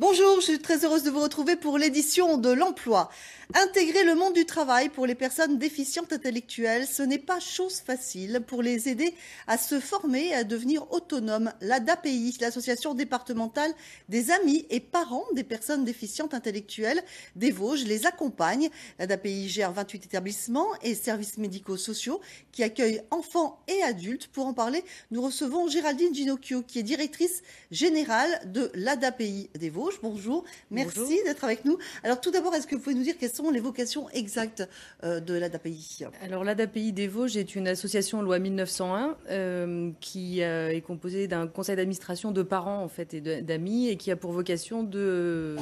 Bonjour, je suis très heureuse de vous retrouver pour l'édition de l'emploi. Intégrer le monde du travail pour les personnes déficientes intellectuelles, ce n'est pas chose facile pour les aider à se former et à devenir autonomes. L'ADAPI, l'association départementale des amis et parents des personnes déficientes intellectuelles des Vosges, les accompagne. L'ADAPI gère 28 établissements et services médico-sociaux qui accueillent enfants et adultes. Pour en parler, nous recevons Géraldine Ginocchio, qui est directrice générale de l'ADAPI des Vosges. Bonjour, merci d'être avec nous. Alors tout d'abord, est-ce que vous pouvez nous dire quelles sont les vocations exactes de l'ADAPI? Alors l'ADAPI des Vosges est une association loi 1901 qui est composée d'un conseil d'administration de parents en fait, et d'amis et qui a pour vocation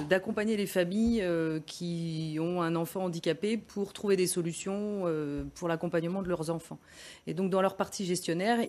d'accompagner les familles qui ont un enfant handicapé pour trouver des solutions pour l'accompagnement de leurs enfants. Et donc dans leur partie gestionnaire,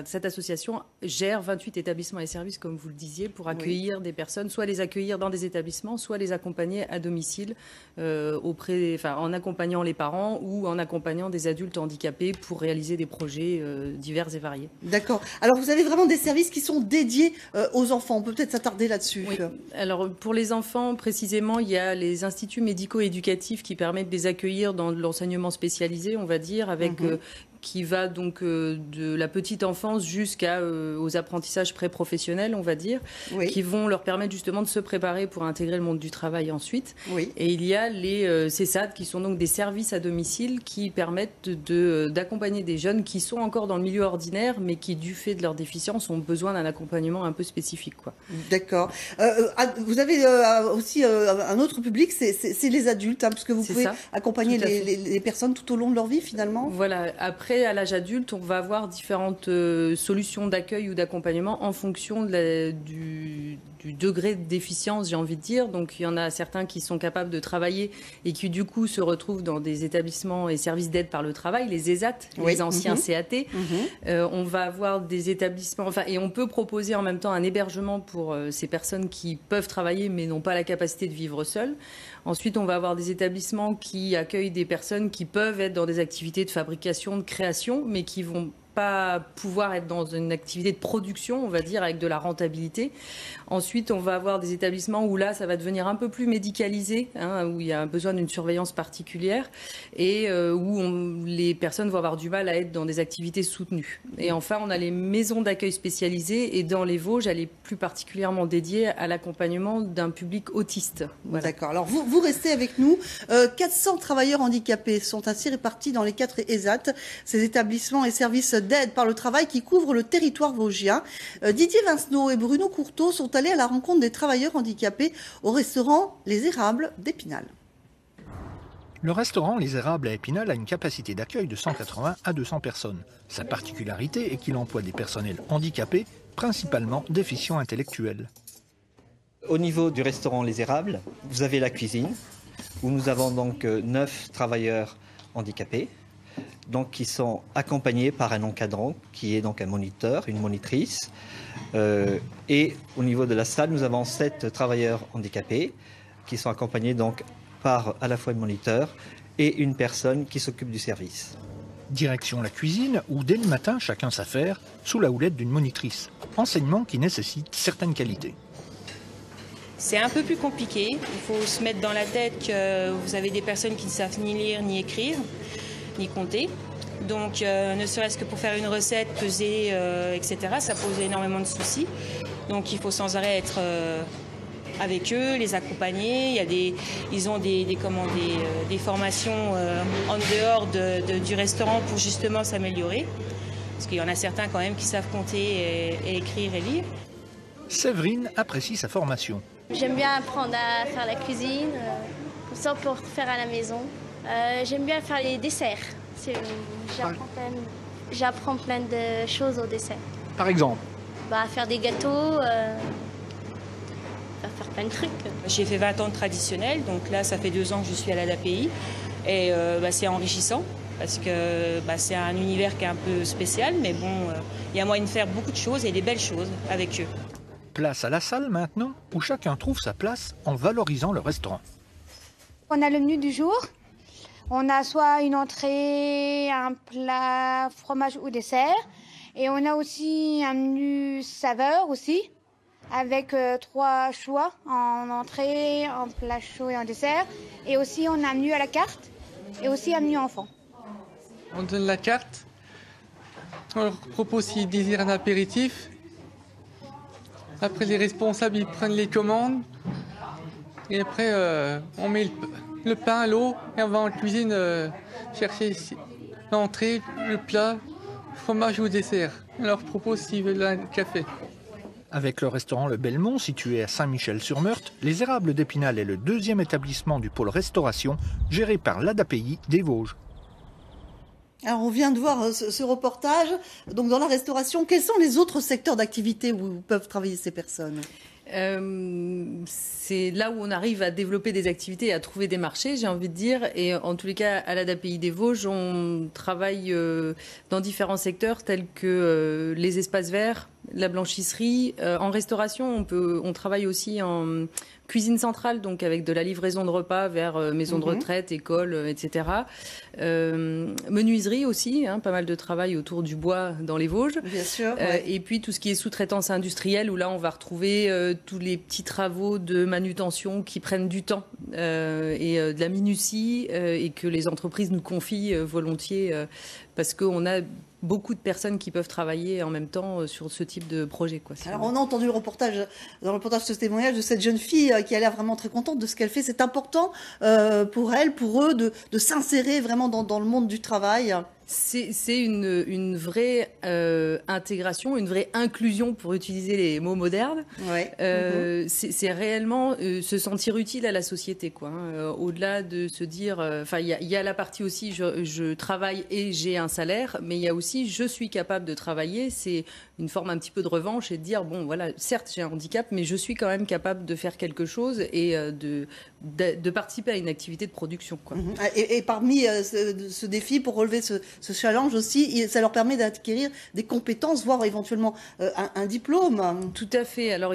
cette association gère 28 établissements et services, comme vous le disiez, pour accueillir des personnes, soit les accueillir dans des établissements, soit les accompagner à domicile en accompagnant les parents ou en accompagnant des adultes handicapés pour réaliser des projets divers et variés. D'accord. Alors vous avez vraiment des services qui sont dédiés aux enfants. On peut peut-être s'attarder là-dessus. Oui. Alors pour les enfants, précisément, il y a les instituts médico-éducatifs qui permettent de les accueillir dans l'enseignement spécialisé, on va dire, avec qui va donc de la petite enfance jusqu'aux apprentissages pré-professionnels, on va dire, qui vont leur permettre justement de se préparer pour intégrer le monde du travail ensuite. Et il y a les CESAD, qui sont donc des services à domicile qui permettent d'accompagner des jeunes qui sont encore dans le milieu ordinaire, mais qui, du fait de leur déficience, ont besoin d'un accompagnement un peu spécifique, quoi. D'accord. Vous avez aussi un autre public, c'est les adultes, parce que vous pouvez accompagner les personnes tout au long de leur vie, finalement. Voilà. Après, à l'âge adulte, on va avoir différentes solutions d'accueil ou d'accompagnement en fonction du degré de déficience, j'ai envie de dire. Donc, il y en a certains qui sont capables de travailler et qui, du coup, se retrouvent dans des établissements et services d'aide par le travail, les ESAT, les anciens CAT. On va avoir des établissements, et on peut proposer en même temps un hébergement pour ces personnes qui peuvent travailler mais n'ont pas la capacité de vivre seules. Ensuite, on va avoir des établissements qui accueillent des personnes qui peuvent être dans des activités de fabrication, de création, mais qui vont pas pouvoir être dans une activité de production, on va dire, avec de la rentabilité. Ensuite, on va avoir des établissements où là, ça va devenir un peu plus médicalisé, où il y a besoin d'une surveillance particulière et où les personnes vont avoir du mal à être dans des activités soutenues. Et enfin, on a les maisons d'accueil spécialisées et dans les Vosges, elle est plus particulièrement dédiée à l'accompagnement d'un public autiste. Voilà. D'accord. Alors, vous restez avec nous. 400 travailleurs handicapés sont ainsi répartis dans les 4 ESAT, ces établissements et services d'aide par le travail qui couvrent le territoire vosgien. Didier Vincenot et Bruno Courteau sont allés à la rencontre des travailleurs handicapés au restaurant Les Érables d'Épinal. Le restaurant Les Érables à Épinal a une capacité d'accueil de 180 à 200 personnes. Sa particularité est qu'il emploie des personnels handicapés, principalement déficients intellectuels. Au niveau du restaurant Les Érables, vous avez la cuisine, où nous avons donc 9 travailleurs handicapés, donc qui sont accompagnés par un encadrant qui est donc un moniteur, une monitrice. Et au niveau de la salle, nous avons 7 travailleurs handicapés qui sont accompagnés donc par à la fois le moniteur et une personne qui s'occupe du service. Direction la cuisine où dès le matin chacun s'affaire sous la houlette d'une monitrice. Enseignement qui nécessite certaines qualités. C'est un peu plus compliqué. Il faut se mettre dans la tête que vous avez des personnes qui ne savent ni lire ni écrire, ni compter. Donc ne serait-ce que pour faire une recette, peser, etc., ça pose énormément de soucis. Donc il faut sans arrêt être avec eux, les accompagner. Ils ont des formations en dehors du restaurant pour justement s'améliorer. Parce qu'il y en a certains quand même qui savent compter et écrire et lire. Séverine apprécie sa formation. J'aime bien apprendre à faire la cuisine, ça pour faire à la maison. J'aime bien faire les desserts. J'apprends plein de choses au dessert. Par exemple? Faire des gâteaux, faire plein de trucs. J'ai fait 20 ans de traditionnel, donc là ça fait 2 ans que je suis à l'ADAPI. Et c'est enrichissant parce que c'est un univers qui est un peu spécial, mais bon, il y a moyen de faire beaucoup de choses et des belles choses avec eux. Place à la salle maintenant, où chacun trouve sa place en valorisant le restaurant. On a le menu du jour. On a soit une entrée, un plat, fromage ou dessert. Et on a aussi un menu saveur aussi. avec 3 choix en entrée, en plat chaud et en dessert. Et aussi on a un menu à la carte et aussi un menu enfant. On donne la carte, on leur propose s'ils désirent un apéritif. Après les responsables ils prennent les commandes et après on met le pain, l'eau et on va en cuisine chercher l'entrée, le plat, le fromage ou le dessert. On leur propose s'ils veulent un café. Avec le restaurant Le Belmont, situé à Saint-Michel-sur-Meurthe, les Érables d'Épinal est le 2e établissement du pôle restauration, géré par l'ADAPI des Vosges. Alors on vient de voir ce reportage. Donc dans la restauration, quels sont les autres secteurs d'activité où peuvent travailler ces personnes ? C'est là où on arrive à développer des activités et à trouver des marchés, j'ai envie de dire. Et en tous les cas, à l'ADAPI des Vosges, on travaille dans différents secteurs tels que les espaces verts, la blanchisserie. En restauration, on travaille aussi en cuisine centrale, donc avec de la livraison de repas vers maisons de retraite, écoles, etc. Menuiserie aussi, pas mal de travail autour du bois dans les Vosges. Bien sûr. Ouais. Et puis tout ce qui est sous-traitance industrielle, où là on va retrouver tous les petits travaux de manutention qui prennent du temps et de la minutie et que les entreprises nous confient volontiers parce qu'on a beaucoup de personnes qui peuvent travailler en même temps sur ce type de projet. Alors on a entendu le reportage, dans le reportage, ce témoignage de cette jeune fille qui a l'air vraiment très contente de ce qu'elle fait. C'est important pour elle, pour eux, de s'insérer vraiment dans le monde du travail. C'est une vraie intégration, une vraie inclusion, pour utiliser les mots modernes. Ouais. C'est réellement se sentir utile à la société, quoi. Au-delà de se dire, il y a la partie aussi je travaille et j'ai un salaire, mais il y a aussi je suis capable de travailler. C'est une forme un petit peu de revanche et de dire bon voilà, certes j'ai un handicap, mais je suis quand même capable de faire quelque chose et de participer à une activité de production, quoi. Et parmi ce défi, pour relever ce challenge aussi, ça leur permet d'acquérir des compétences, voire éventuellement un diplôme. Tout à fait. Alors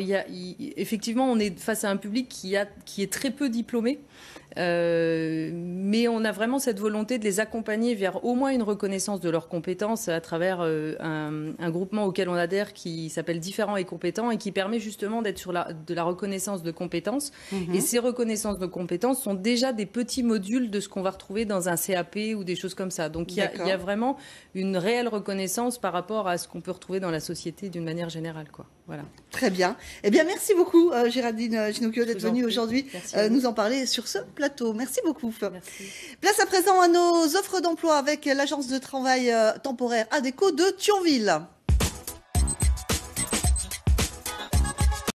effectivement, on est face à un public qui est très peu diplômé. Mais on a vraiment cette volonté de les accompagner vers au moins une reconnaissance de leurs compétences à travers un groupement auquel on adhère qui s'appelle Différents et Compétents et qui permet justement d'être sur de la reconnaissance de compétences. Et ces reconnaissances de compétences sont déjà des petits modules de ce qu'on va retrouver dans un CAP ou des choses comme ça. Donc il y a vraiment une réelle reconnaissance par rapport à ce qu'on peut retrouver dans la société d'une manière générale, quoi. Voilà. Très bien. Eh bien, merci beaucoup Géraldine Ginocchio d'être venue aujourd'hui nous en parler sur ce plateau. Merci beaucoup. Merci. Place à présent à nos offres d'emploi avec l'agence de travail temporaire ADECO de Thionville.